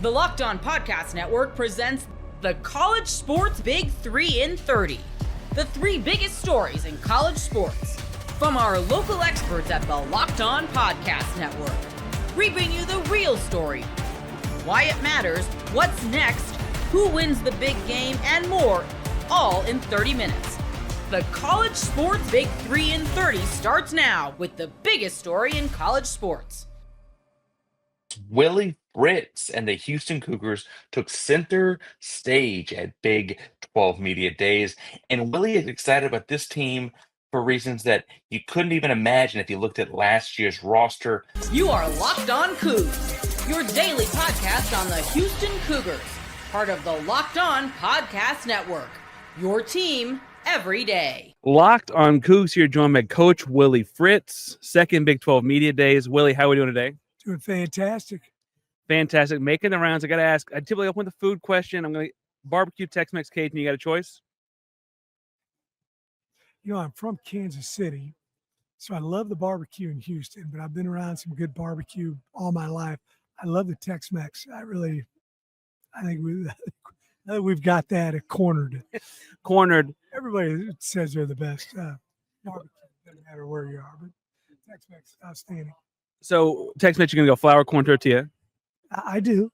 The Locked On Podcast Network presents the College Sports Big 3 in 30. The three biggest stories in college sports. From our local experts at the Locked On Podcast Network. We bring you the real story. Why it matters, what's next, who wins the big game, and more, all in 30 minutes. The College Sports Big 3 in 30 starts now with the biggest story in college sports. Willie Fritz and the Houston Cougars took center stage at Big 12 Media Days, and Willie is excited about this team for reasons that you couldn't even imagine if you looked at last year's roster. You are Locked On Cougs, your daily podcast on the Houston Cougars, part of the Locked On Podcast Network, your team every day. Locked On Cougs here, joined by Coach Willie Fritz, second Big 12 Media Days. Willie, how are we doing today? Doing fantastic. Fantastic. Making the rounds. I got to ask, I typically open with a food question. I'm going to barbecue, Tex-Mex, Cajun. You got a choice? You know, I'm from Kansas City, so I love the barbecue in Houston, but I've been around some good barbecue all my life. I love the Tex-Mex. I think we've got that cornered. Cornered. Everybody says they're the best barbecue, doesn't matter where you are, but Tex-Mex, outstanding. So, Tex-Mex, you're going to go flour, corn tortilla? I do.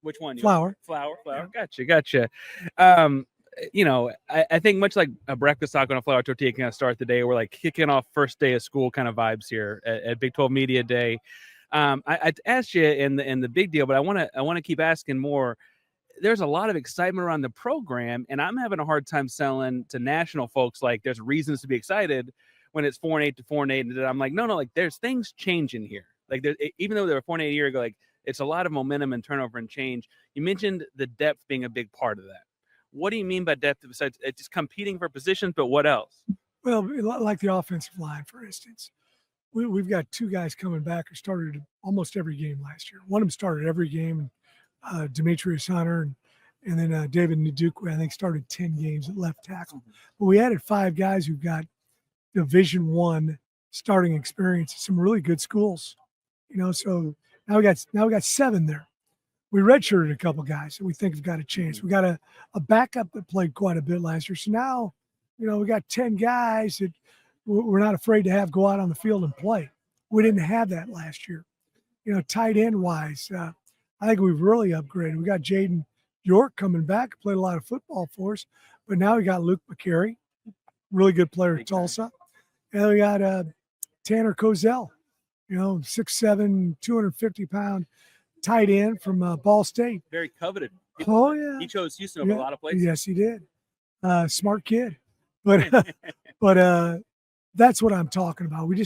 Which one? Flour. Flour. Yeah. Gotcha. You know, I think much like a breakfast taco and a flour tortilla kind of start the day. We're like kicking off first day of school kind of vibes here at Big 12 Media Day. I asked you in the big deal, but I want to keep asking more. There's a lot of excitement around the program, and I'm having a hard time selling to national folks like there's reasons to be excited when it's 4-8 to 4-8, and I'm like, no, like there's things changing here. Like even though they were 4-8 a year ago, like it's a lot of momentum and turnover and change. You mentioned the depth being a big part of that. What do you mean by depth besides just competing for positions, but what else? Well, like the offensive line, for instance. We've got two guys coming back who started almost every game last year. One of them started every game, Demetrius Hunter, and then David Ndukwe, I think, started 10 games at left tackle. But we added 5 guys who've got Division I starting experience at some really good schools. You know, so now we got 7 there. We redshirted a couple guys that we think have got a chance. We got a backup that played quite a bit last year. So now, you know, we got 10 guys that we're not afraid to have go out on the field and play. We didn't have that last year. You know, tight end wise, I think we've really upgraded. We got Jaden York coming back, played a lot of football for us, but now we got Luke McCary, really good player at Tulsa. And we got Tanner Kozel, you know, 6'7", 250-pound tight end from Ball State. Very coveted. Oh, yeah. He chose Houston over a lot of places. Yes, he did. Smart kid. But that's what I'm talking about. We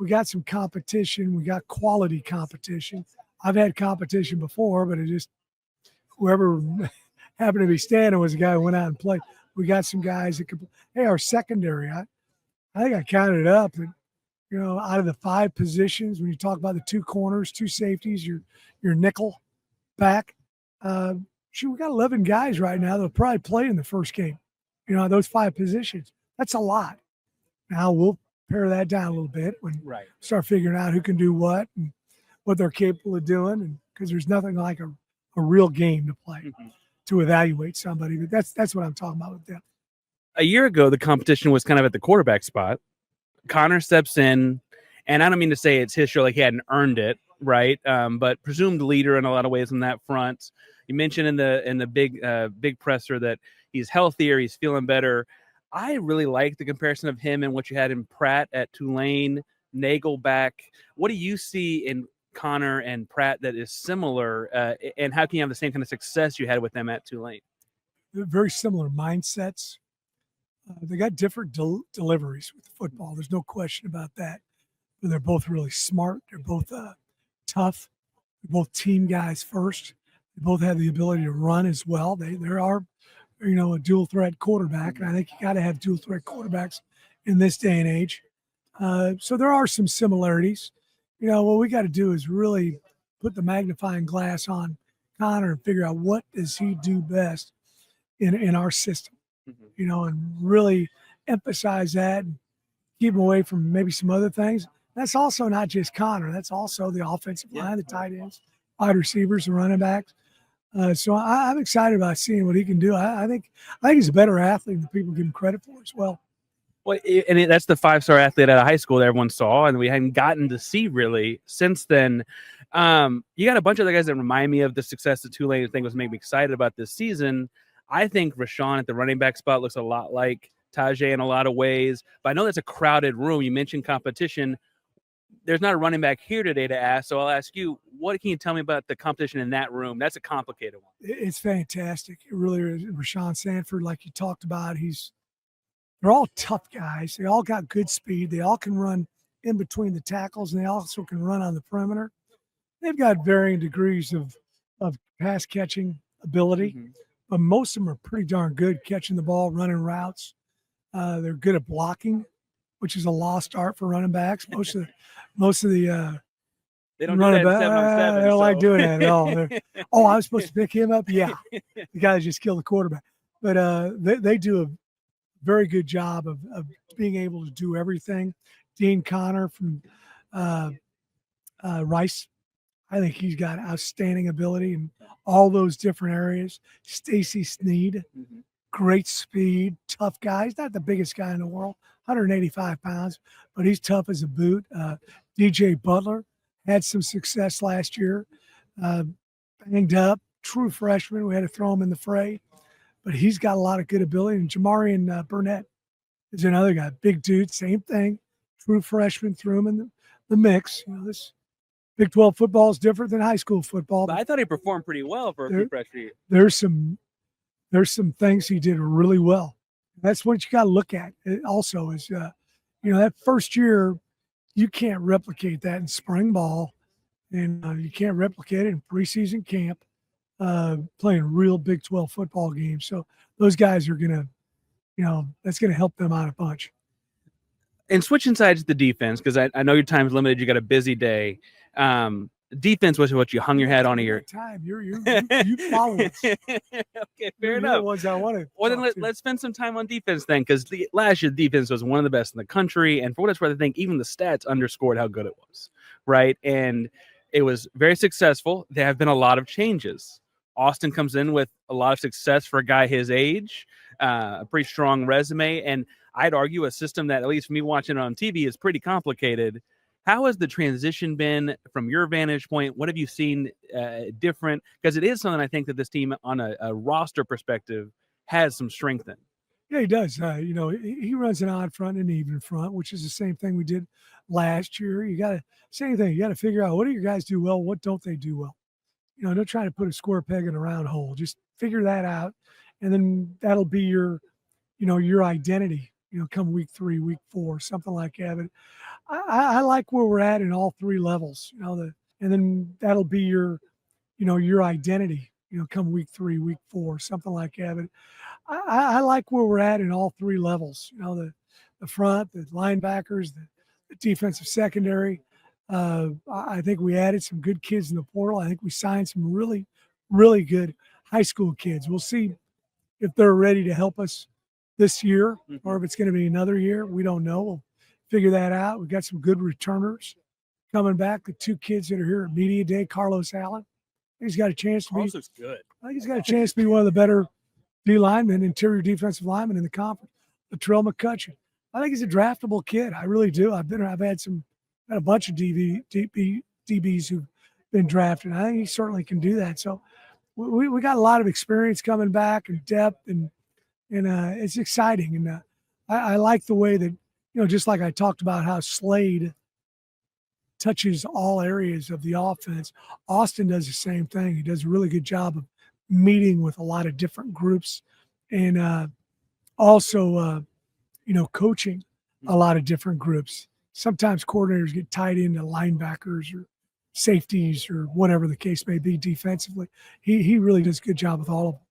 got some competition. We got quality competition. I've had competition before, but whoever happened to be standing was the guy who went out and played. We got some guys that could. Hey, our secondary, I think I counted it up. And, you know, out of the 5 positions, when you talk about the 2 corners, 2 safeties, your nickel back, we got 11 guys right now that'll probably play in the first game. You know, those 5 positions. That's a lot. Now we'll pare that down a little bit when we start figuring out who can do what and what they're capable of doing, and because there's nothing like a real game to play to evaluate somebody. But that's what I'm talking about with them. A year ago, the competition was kind of at the quarterback spot. Connor steps in, and I don't mean to say it's his show like he hadn't earned it, right? But presumed leader in a lot of ways on that front. You mentioned in the big presser that he's healthier, he's feeling better. I really like the comparison of him and what you had in Pratt at Tulane, Nagel back. What do you see in Connor and Pratt that is similar, and how can you have the same kind of success you had with them at Tulane? They're very similar mindsets. They got different deliveries with football. There's no question about that. But they're both really smart. They're both tough. They're both team guys first. They both have the ability to run as well. There are, you know, a dual threat quarterback, and I think you got to have dual threat quarterbacks in this day and age. So there are some similarities. You know, what we got to do is really put the magnifying glass on Connor and figure out what does he do best in our system, you know, and really emphasize that and keep him away from maybe some other things. That's also not just Connor. That's also the offensive line, the tight ends, wide receivers and running backs. So I'm excited about seeing what he can do. I think he's a better athlete than people give him credit for as well. Well, that's the 5-star athlete out of high school that everyone saw, and we hadn't gotten to see really since then. You got a bunch of other guys that remind me of the success that Tulane thing was making me excited about this season. I think Rashawn at the running back spot looks a lot like Tajay in a lot of ways, but I know that's a crowded room. You mentioned competition. There's not a running back here today to ask, so I'll ask you, what can you tell me about the competition in that room? That's a complicated one. It's fantastic. It really is. Rashawn Sanford, like you talked about, they're all tough guys. They all got good speed. They all can run in between the tackles, and they also can run on the perimeter. They've got varying degrees of pass catching ability, but most of them are pretty darn good catching the ball, running routes. They're good at blocking, which is a lost art for running backs. Most of the they don't running do that back, 7-on-7. they don't like doing that at all. I was supposed to pick him up. Yeah, the guys just killed the quarterback. But they do a very good job of being able to do everything. Dean Connor from Rice, I think he's got outstanding ability in all those different areas. Stacy Sneed, great speed, tough guy. He's not the biggest guy in the world, 185 pounds, but he's tough as a boot. DJ Butler had some success last year, banged up, true freshman. We had to throw him in the fray, but he's got a lot of good ability. And Jamarian Burnett is another guy, big dude, same thing, true freshman, threw him in the mix. This Big 12 football is different than high school football. But I thought he performed pretty well for a few freshman year. There's some things he did really well. That's what you got to look at. It also is, that first year, you can't replicate that in spring ball, and you can't replicate it in preseason camp, playing real Big 12 football games. So those guys are going to, that's going to help them out a bunch. And switching sides to the defense, because I know your time's limited. You got a busy day. Defense was what you hung your hat on here. Time you follow us. Okay, fair enough. The ones I wanted. Well, then let's spend some time on defense then, because last year defense was one of the best in the country, and for what it's worth, I think even the stats underscored how good it was, right? And it was very successful. There have been a lot of changes. Austin comes in with a lot of success for a guy his age, a pretty strong resume, and I'd argue a system that, at least for me watching it on TV, is pretty complicated. How has the transition been from your vantage point? What have you seen different? Because it is something I think that this team, on a roster perspective, has some strength in. Yeah, he does. He runs an odd front and an even front, which is the same thing we did last year. Same thing. You got to figure out, what do your guys do well? What don't they do well? Don't try to put a square peg in a round hole. Just figure that out, and then that'll be your identity. Come week 3, week 4, something like that. But I like where we're at in all 3 levels. And then that'll be your identity. Come week 3, week 4, something like that. But I like where we're at in all 3 levels. The front, the linebackers, the defensive secondary. I think we added some good kids in the portal. I think we signed some really, really good high school kids. We'll see if they're ready to help us this year, or if it's going to be another year. We don't know. We'll figure that out. We've got some good returners coming back. The 2 kids that are here at Media Day, Carlos Allen. He's got a chance to Carlos looks good. I think he's got a chance to be one of the better D linemen, interior defensive linemen in the conference. Latrell McCutcheon. I think he's a draftable kid. I really do. I've had a bunch of DBs who've been drafted. I think he certainly can do that. So we got a lot of experience coming back and depth, and it's exciting. And I like the way that, just like I talked about how Slade touches all areas of the offense, Austin does the same thing. He does a really good job of meeting with a lot of different groups, and also coaching a lot of different groups. Sometimes coordinators get tied into linebackers or safeties or whatever the case may be defensively. He really does a good job with all of them.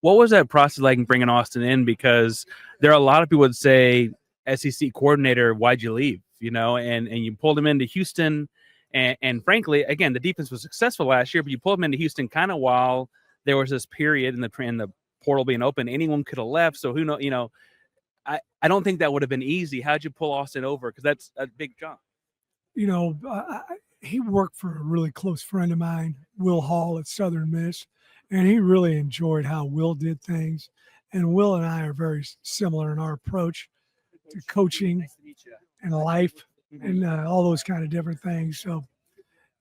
What was that process like in bringing Austin in? Because there are a lot of people would say, SEC coordinator, why'd you leave? And you pulled him into Houston. And frankly, again, the defense was successful last year, but you pulled him into Houston kind of while there was this period in the portal being open. Anyone could have left. So who knows, I don't think that would have been easy. How'd you pull Austin over? Because that's a big jump. he worked for a really close friend of mine, Will Hall at Southern Miss, and he really enjoyed how Will did things. And Will and I are very similar in our approach to coaching and life and all those kind of different things. So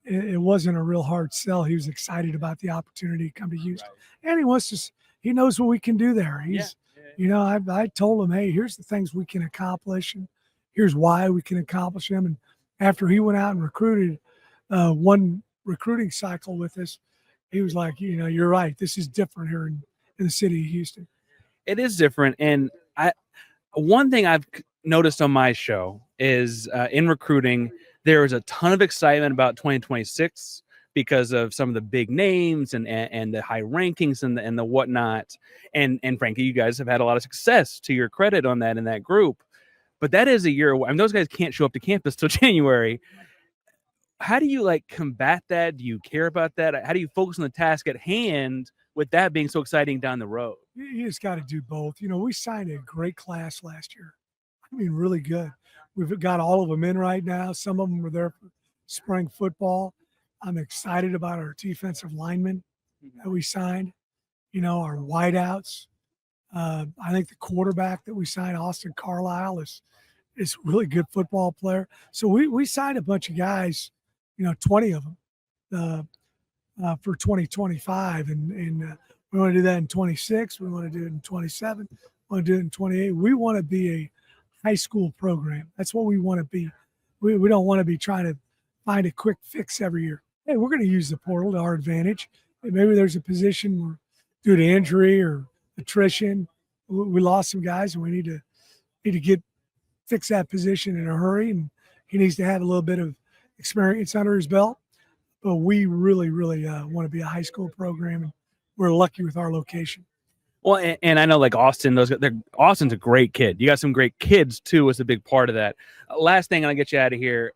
it wasn't a real hard sell. He was excited about the opportunity to come to Houston, and he knows what we can do there. I told him, hey, here's the things we can accomplish, and here's why we can accomplish them. And after he went out and recruited one recruiting cycle with us, he was like, you're right. This is different here in the city of Houston. It is different. And one thing I've noticed on my show is in recruiting, there is a ton of excitement about 2026 because of some of the big names and the high rankings and the whatnot. And frankly, you guys have had a lot of success, to your credit, on that in that group. But that is a year. I mean, those guys can't show up to campus till January. How do you combat that? Do you care about that? How do you focus on the task at hand with that being so exciting down the road? You just got to do both. We signed a great class last year. I mean, really good. We've got all of them in right now. Some of them were there for spring football. I'm excited about our defensive linemen that we signed, our wideouts. I think the quarterback that we signed, Austin Carlisle, is a really good football player. So we signed a bunch of guys, 20 of them for 2025. And we want to do that in 26. We want to do it in 27. We want to do it in 28. We want to be a high school program. That's what we want to be. We don't want to be trying to find a quick fix every year. Hey, we're going to use the portal to our advantage. Maybe there's a position where, due to injury or attrition, we lost some guys, and we need to fix that position in a hurry. And he needs to have a little bit of experience under his belt. But we really, really want to be a high school program, and we're lucky with our location. Well, and I know Austin, Austin's a great kid. You got some great kids too. Is a big part of that. Last thing, and I'll get you out of here.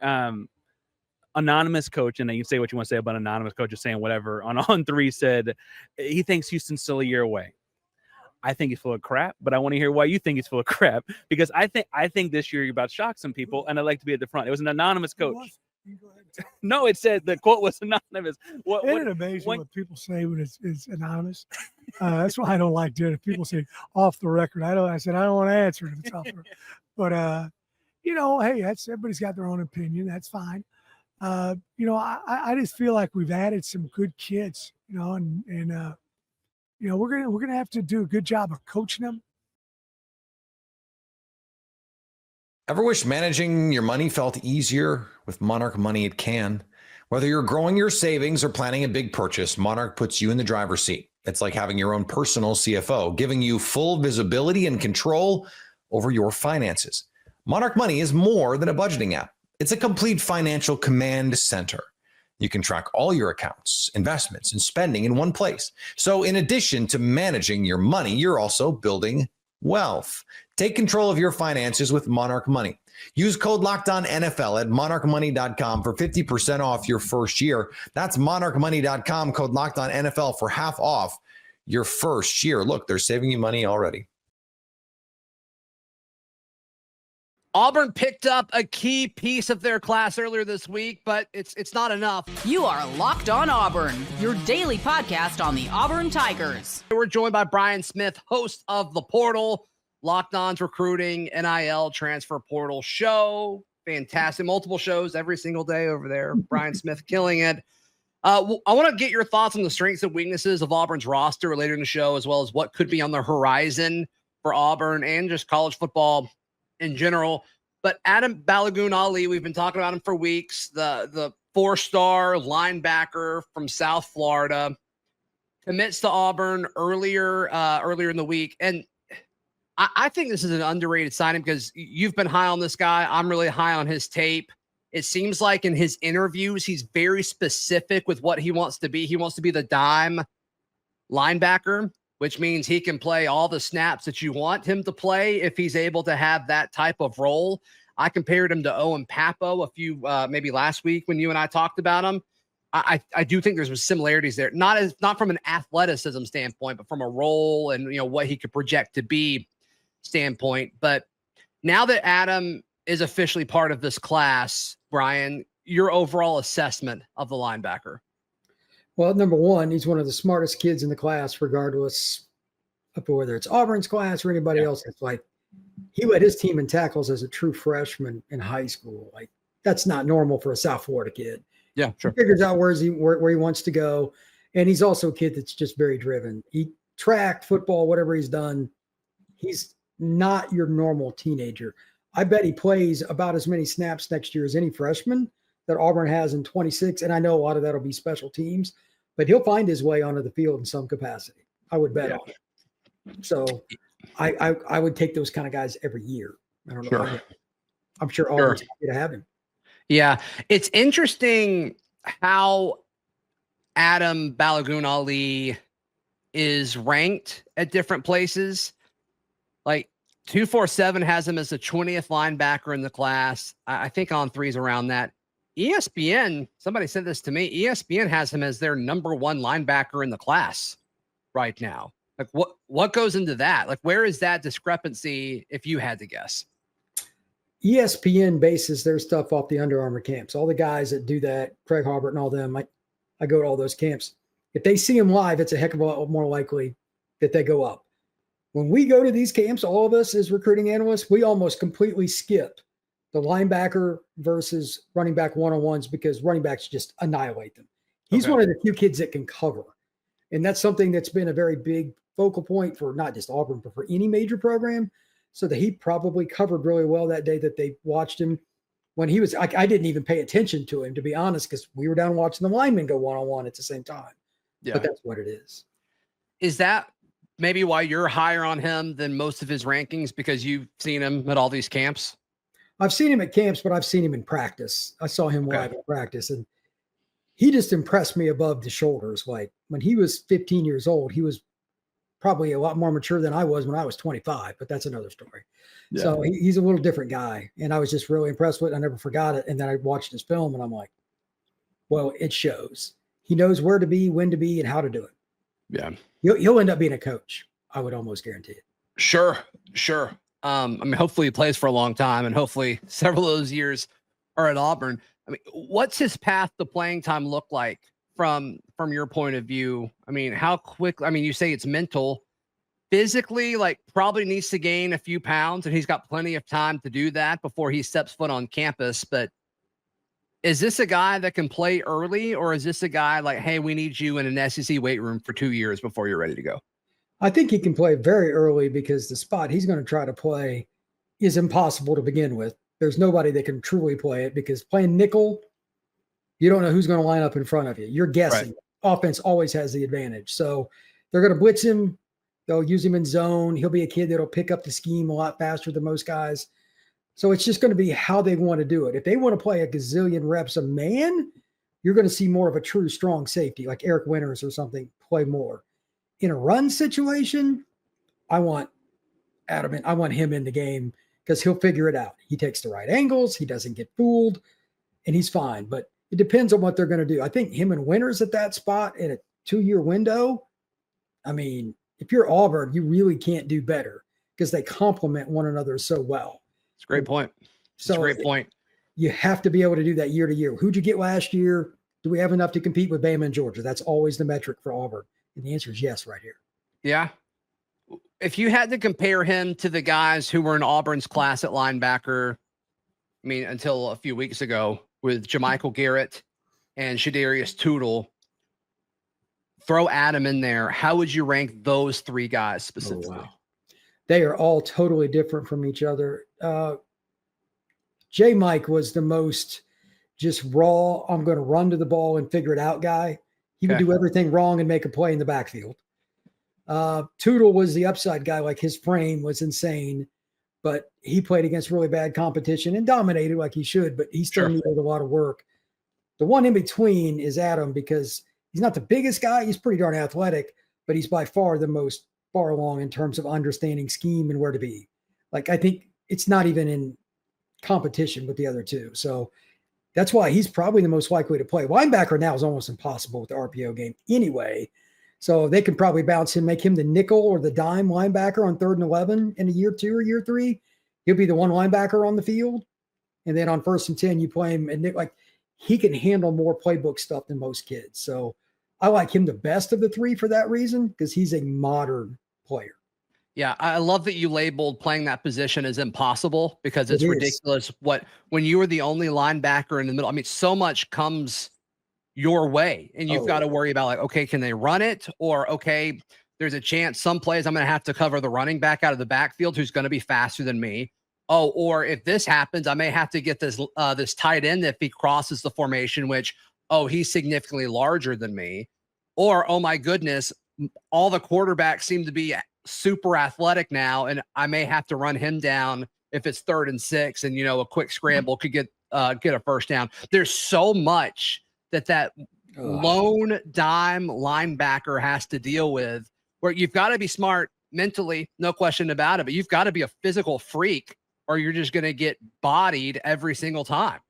Anonymous coach, and you can say what you want to say about anonymous coach, just saying whatever. On 3 said he thinks Houston's still a year away. I think he's full of crap, but I want to hear why you think he's full of crap, because I think this year you're about to shock some people, and I'd like to be at the front. It was an anonymous coach. No, it said the quote was anonymous. Isn't it amazing what people say when it's anonymous? That's why I don't like doing it. People say off the record. I said I don't want to answer if it's off the record. But hey, everybody's got their own opinion. That's fine. I just feel like we've added some good kids, and we're gonna have to do a good job of coaching them. Ever wish managing your money felt easier? With Monarch Money, it can. Whether you're growing your savings or planning a big purchase, Monarch puts you in the driver's seat. It's like having your own personal CFO, giving you full visibility and control over your finances. Monarch Money is more than a budgeting app. It's a complete financial command center. You can track all your accounts, investments, and spending in one place. So in addition to managing your money, you're also building wealth. Take control of your finances with Monarch Money. Use code LOCKEDONNFL at monarchmoney.com for 50% off your first year. That's monarchmoney.com, code LOCKEDONNFL for half off your first year. Look, they're saving you money already. Auburn picked up a key piece of their class earlier this week, but it's not enough. You are Locked On Auburn, your daily podcast on the Auburn Tigers. We're joined by Brian Smith, host of The Portal, Locked On's recruiting, NIL, transfer portal show. Fantastic. Multiple shows every single day over there. Brian Smith killing it. I want to get your thoughts on the strengths and weaknesses of Auburn's roster later in the show, as well as what could be on the horizon for Auburn and just college football in general. But Adam Balagoon Ali, we've been talking about him for weeks, the 4-star linebacker from South Florida, commits to Auburn earlier in the week. And I think this is an underrated signing because you've been high on this guy. I'm really high on his tape. It seems like in his interviews, he's very specific with what he wants to be. He wants to be the dime linebacker, which means he can play all the snaps that you want him to play if he's able to have that type of role. I compared him to Owen Papo a few, maybe last week when you and I talked about him. I do think there's some similarities there, not from an athleticism standpoint, but from a role and what he could project to be standpoint. But now that Adam is officially part of this class, Brian, your overall assessment of the linebacker? Well, number one, he's one of the smartest kids in the class, regardless of whether it's Auburn's class or anybody else. It's like he led his team in tackles as a true freshman in high school. Like that's not normal for a South Florida kid. Yeah, sure. He figures out where he wants to go, and he's also a kid that's just very driven. He track, football, whatever he's done. He's not your normal teenager. I bet he plays about as many snaps next year as any freshman that Auburn has in 26, and I know a lot of that will be special teams, but he'll find his way onto the field in some capacity. I would bet on it. So I would take those kind of guys every year. I don't know. I'm sure Auburn's happy to have him. Yeah. It's interesting how Adam Balagoon Ali is ranked at different places. Like 247 has him as the 20th linebacker in the class. I think On Three is around that. ESPN, somebody said this to me, ESPN has him as their number one linebacker in the class right now. Like what goes into that? Like, where is that discrepancy if you had to guess? ESPN bases their stuff off the Under Armour camps. All the guys that do that, Craig Harbert and all them, I go to all those camps. If they see him live, it's a heck of a lot more likely that they go up. When we go to these camps, all of us as recruiting analysts, we almost completely skip the linebacker versus running back one-on-ones because running backs just annihilate them. He's one of the few kids that can cover. And that's something that's been a very big focal point for not just Auburn, but for any major program. So that he probably covered really well that day that they watched him when he was, I didn't even pay attention to him, to be honest, because we were down watching the linemen go one-on-one at the same time. Yeah. But that's what it is. Is that maybe why you're higher on him than most of his rankings? Because you've seen him at all these camps? I've seen him at camps, but I've seen him in practice. I saw him live in practice, and he just impressed me above the shoulders. Like when he was 15 years old, he was probably a lot more mature than I was when I was 25, but that's another story. Yeah. So he's a little different guy, and I was just really impressed with it. I never forgot it. And then I watched his film, and I'm like, well, it shows. He knows where to be, when to be, and how to do it. Yeah. He'll end up being a coach. I would almost guarantee it. Sure. I mean, hopefully he plays for a long time, and hopefully several of those years are at Auburn. I mean, what's his path to playing time look like from your point of view? I mean, how quick? I mean, you say it's mental, physically, like probably needs to gain a few pounds, and he's got plenty of time to do that before he steps foot on campus. But is this a guy that can play early, or is this a guy like, hey, we need you in an SEC weight room for 2 years before you're ready to go? I think he can play very early because the spot he's going to try to play is impossible to begin with. There's nobody that can truly play it because playing nickel, you don't know who's going to line up in front of you. You're guessing. Right. Offense always has the advantage. So they're going to blitz him. They'll use him in zone. He'll be a kid that'll pick up the scheme a lot faster than most guys. So it's just going to be how they want to do it. If they want to play a gazillion reps a man, you're going to see more of a true strong safety like Eric Winters or something play more. In a run situation, I want him in the game because he'll figure it out. He takes the right angles. He doesn't get fooled, and he's fine. But it depends on what they're going to do. I think him and Winters at that spot in a 2-year window, I mean, if you're Auburn, you really can't do better because they complement one another so well. It's a great point. So great point. You have to be able to do that year to year. Who'd you get last year? Do we have enough to compete with Bama and Georgia? That's always the metric for Auburn. And the answer is yes, right here. Yeah. If you had to compare him to the guys who were in Auburn's class at linebacker, I mean, until a few weeks ago with Jermichael Garrett and Shadarius Tootle, throw Adam in there. How would you rank those three guys specifically? Oh, wow. They are all totally different from each other. J. Mike was the most just raw, I'm going to run to the ball and figure it out guy. He would do everything wrong and make a play in the backfield. Tootle was the upside guy. Like his frame was insane, but he played against really bad competition and dominated like he should, but he still needed a lot of work. The one in between is Adam because he's not the biggest guy. He's pretty darn athletic, but he's by far the most far along in terms of understanding scheme and where to be. Like, I think it's not even in competition with the other two. So that's why he's probably the most likely to play. Linebacker now is almost impossible with the RPO game anyway. So they can probably bounce him, make him the nickel or the dime linebacker on 3rd and 11 in a year 2 or year 3. He'll be the one linebacker on the field. And then on 1st and 10, you play him. And like he can handle more playbook stuff than most kids. So I like him the best of the three for that reason, because he's a modern player. Yeah, I love that you labeled playing that position as impossible, because it's It is. ridiculous when you were the only linebacker in the middle. I mean, so much comes your way, and you've got to worry about, like, okay, can they run it? Or, okay, there's a chance some plays I'm going to have to cover the running back out of the backfield who's going to be faster than me. Oh, or if this happens, I may have to get this tight end if he crosses the formation, which, he's significantly larger than me. Or, oh my goodness, all the quarterbacks seem to be super athletic now, and I may have to run him down if it's 3rd and 6, and a quick scramble could get a first down. There's so much that lone dime linebacker has to deal with, where you've got to be smart mentally, no question about it, but you've got to be a physical freak, or you're just going to get bodied every single time.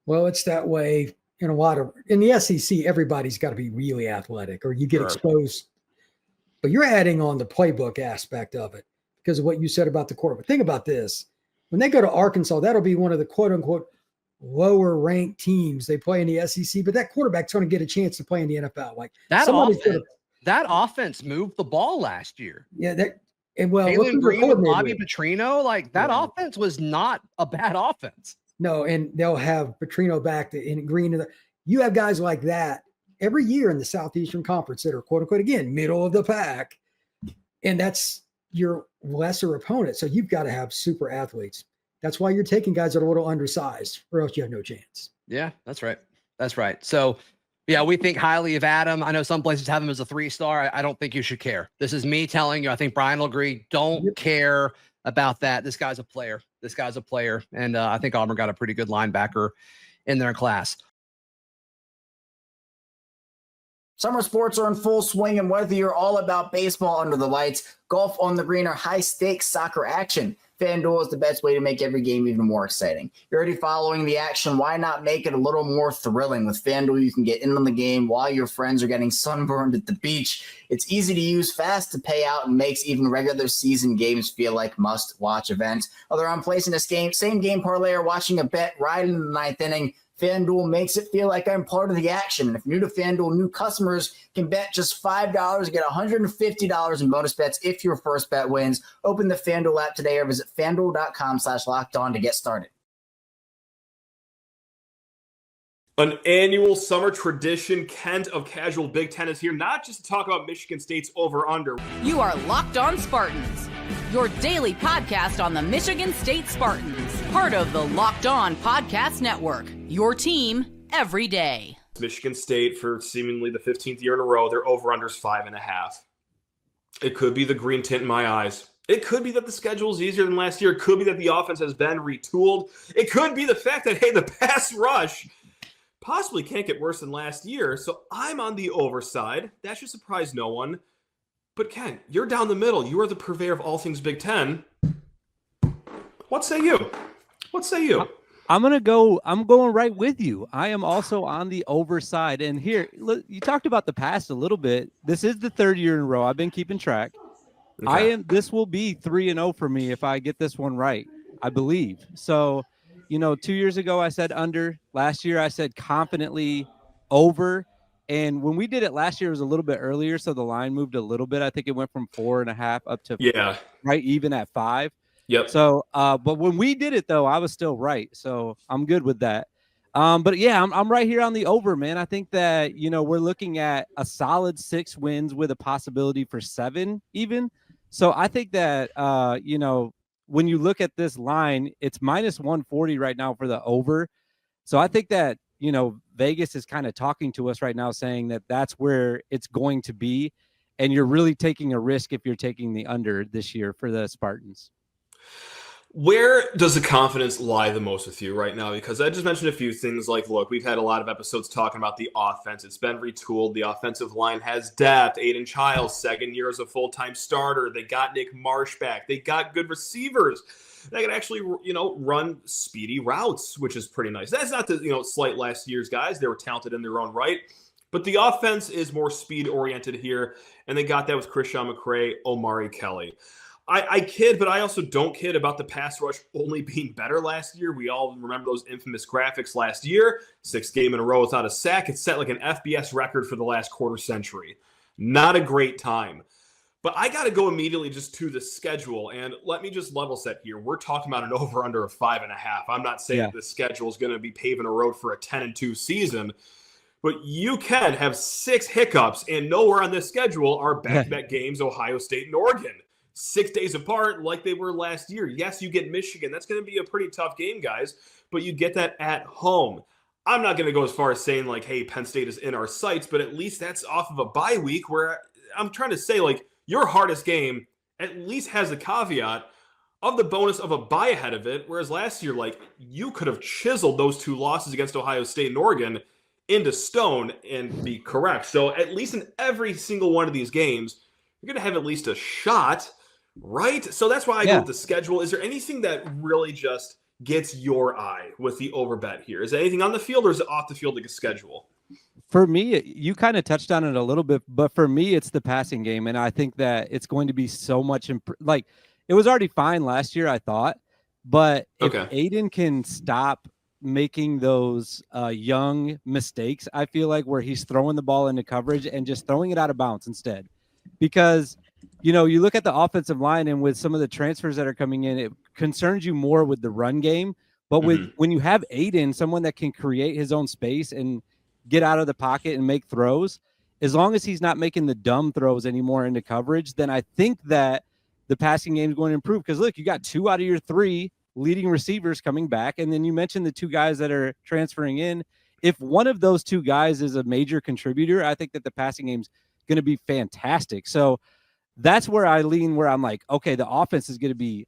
Well, it's that way in the SEC. Everybody's got to be really athletic, or you get exposed. But you're adding on the playbook aspect of it because of what you said about the quarterback. Think about this. When they go to Arkansas, that'll be one of the quote unquote lower ranked teams they play in the SEC, but that quarterback's going to get a chance to play in the NFL. Like that offense moved the ball last year. Yeah. Jalen Green with Bobby Petrino, like that offense was not a bad offense. No, and they'll have Petrino back in Green. You have guys like that every year in the Southeastern Conference that are quote unquote, again, middle of the pack. And that's your lesser opponent. So you've got to have super athletes. That's why you're taking guys that are a little undersized, or else you have no chance. Yeah, that's right. That's right. So yeah, we think highly of Adam. I know some places have him as a 3-star. I don't think you should care. This is me telling you. I think Brian will agree. Don't care about that. This guy's a player. And I think Auburn got a pretty good linebacker in their class. Summer sports are in full swing, and whether you're all about baseball under the lights, golf on the green, or high-stakes soccer action, FanDuel is the best way to make every game even more exciting. You're already following the action. Why not make it a little more thrilling? With FanDuel, you can get in on the game while your friends are getting sunburned at the beach. It's easy to use, fast to pay out, and makes even regular season games feel like must-watch events. Whether I'm placing a same-game parlay or watching a bet right in the 9th inning, FanDuel makes it feel like I'm part of the action. And if you're new to FanDuel, new customers can bet just $5 and get $150 in bonus bets if your first bet wins. Open the FanDuel app today or visit FanDuel.com/lockedon to get started. An annual summer tradition, Kent of Casual Big Ten is here, not just to talk about Michigan State's over-under. You are Locked On Spartans, your daily podcast on the Michigan State Spartans, part of the Locked On Podcast Network, your team every day. Michigan State, for seemingly the 15th year in a row, their over-under's 5.5. It could be the green tint in my eyes. It could be that the schedule is easier than last year. It could be that the offense has been retooled. It could be the fact that, hey, the pass rush possibly can't get worse than last year. So I'm on the over side. That should surprise no one. But Ken, you're down the middle. You are the purveyor of all things Big Ten. What say you? I'm going right with you. I am also on the over side. And here, look, you talked about the past a little bit. This is the 3rd year in a row. I've been keeping track. Okay. This will be 3-0 for me if I get this one right, I believe. So, 2 years ago I said under. Last year I said confidently over. And when we did it last year, it was a little bit earlier, so the line moved a little bit. I think it went from 4.5 up to right even at 5. Yep. So, but when we did it though, I was still right. So I'm good with that. But yeah, I'm right here on the over, man. I think that we're looking at a solid 6 wins with a possibility for 7 even. So I think that when you look at this line, it's minus 140 right now for the over. So I think that Vegas is kind of talking to us right now saying that that's where it's going to be. And you're really taking a risk if you're taking the under this year for the Spartans. Where does the confidence lie the most with you right now? Because I just mentioned a few things like, look, we've had a lot of episodes talking about the offense. It's been retooled. The offensive line has depth. Aiden Childs, 2nd year as a full-time starter. They got Nick Marsh back. They got good receivers. They can actually, run speedy routes, which is pretty nice. That's not to, slight last year's guys. They were talented in their own right. But the offense is more speed-oriented here, and they got that with Christian McCray, Omari Kelly. I kid, but I also don't kid about the pass rush only being better last year. We all remember those infamous graphics last year. 6th game in a row without a sack. It set like an FBS record for the last quarter century. Not a great time. But I got to go immediately just to the schedule. And let me just level set here. We're talking about an over-under of 5.5. I'm not saying the schedule is going to be paving a road for a 10-2 season. But you can have 6 hiccups, and nowhere on this schedule are back-to-back games, Ohio State and Oregon. 6 days apart like they were last year. Yes, you get Michigan. That's going to be a pretty tough game, guys, but you get that at home. I'm not going to go as far as saying, like, hey, Penn State is in our sights, but at least that's off of a bye week where I'm trying to say, like, your hardest game at least has a caveat of the bonus of a bye ahead of it, whereas last year, like, you could have chiseled those 2 losses against Ohio State and Oregon into stone and be correct. So at least in every single one of these games, you're going to have at least a shot. Right? So that's why I go with the schedule. Is there anything that really just gets your eye with the over bet here? Is there anything on the field or is it off the field like a schedule? For me, you kind of touched on it a little bit, but for me, it's the passing game. And I think that it's going to be so much like it was already fine last year, I thought. But if Aiden can stop making those young mistakes, I feel like where he's throwing the ball into coverage and just throwing it out of bounds instead. Because you look at the offensive line and with some of the transfers that are coming in, it concerns you more with the run game. But when you have Aiden, someone that can create his own space and get out of the pocket and make throws, as long as he's not making the dumb throws anymore into coverage, then I think that the passing game is going to improve. Because look, you got 2 out of your 3 leading receivers coming back. And then you mentioned the 2 guys that are transferring in. If one of those 2 guys is a major contributor, I think that the passing game's going to be fantastic. So that's where I lean, where I'm like, okay, the offense is going to be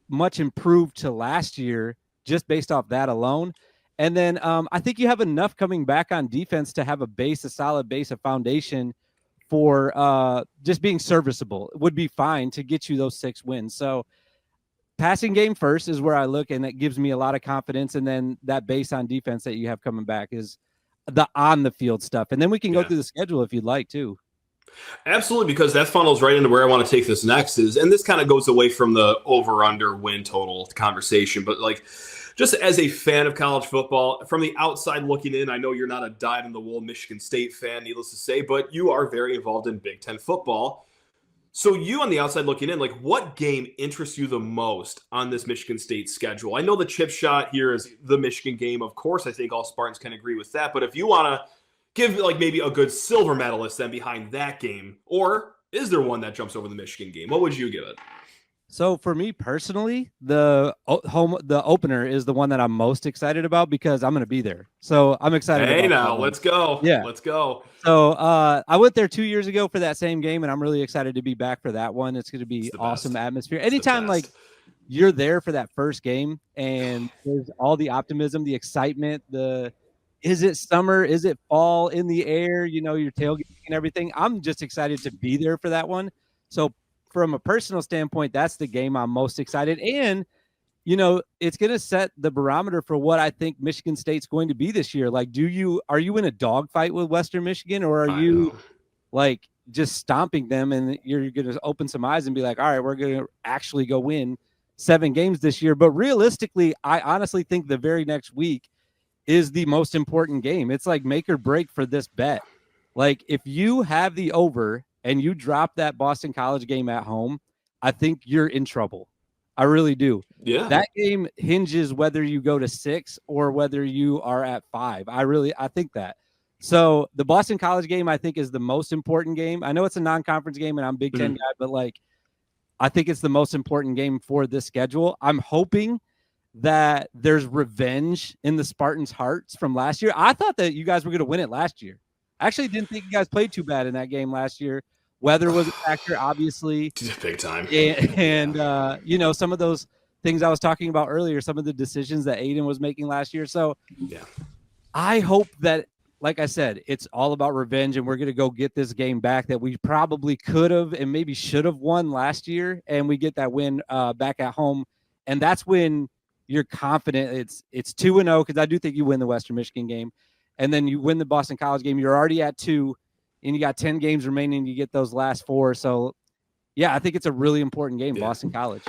much improved to last year just based off that alone. And then I think you have enough coming back on defense to have a solid base, a foundation for just being serviceable. It would be fine to get you those 6 wins. So passing game first is where I look, and it gives me a lot of confidence. And then that base on defense that you have coming back is the on the field stuff. And then we can go through the schedule if you'd like too. Absolutely, because that funnels right into where I want to take this next and this kind of goes away from the over-under win total conversation, but like just as a fan of college football, from the outside looking in, I know you're not a dyed-in-the-wool Michigan State fan, needless to say, but you are very involved in Big Ten football. So you on the outside looking in, like what game interests you the most on this Michigan State schedule? I know the chip shot here is the Michigan game. Of course, I think all Spartans can agree with that, but if you want to give like maybe a good silver medalist then behind that game, or is there one that jumps over the Michigan game? What would you give it? So for me personally, the opener is the one that I'm most excited about because I'm going to be there. So I'm excited. Hey, now let's go. Yeah, let's go. So I went there 2 years ago for that same game, and I'm really excited to be back for that one. It's going to be awesome atmosphere. Anytime like you're there for that first game, and there's all the optimism, the excitement, is it summer? Is it fall in the air? You're tailgating and everything. I'm just excited to be there for that one. So from a personal standpoint, that's the game I'm most excited. And, it's going to set the barometer for what I think Michigan State's going to be this year. Like, are you in a dogfight with Western Michigan, or are you like just stomping them and you're going to open some eyes and be like, all right, we're going to actually go win 7 games this year. But realistically, I honestly think the very next week is the most important game. It's like make or break for this bet. Like if you have the over and you drop that Boston College game at home, I think you're in trouble. I really do. Yeah. That game hinges whether you go to 6 or whether you are at 5. I think that. So the Boston College game, I think, is the most important game. I know it's a non-conference game and I'm Big Ten guy, but like, I think it's the most important game for this schedule. I'm hoping that there's revenge in the Spartans' hearts from last year. I thought that you guys were going to win it last year. I actually didn't think you guys played too bad in that game last year. Weather was a factor, obviously. Big time. And some of those things I was talking about earlier, some of the decisions that Aiden was making last year. So I hope that, like I said, it's all about revenge, and we're going to go get this game back that we probably could have and maybe should have won last year, and we get that win back at home. And that's when you're confident it's 2-0, because I do think you win the Western Michigan game, and then you win the Boston College game. You're already at 2, and you got 10 games remaining. You get those last 4. So yeah, I think it's a really important game, Yeah. Boston College.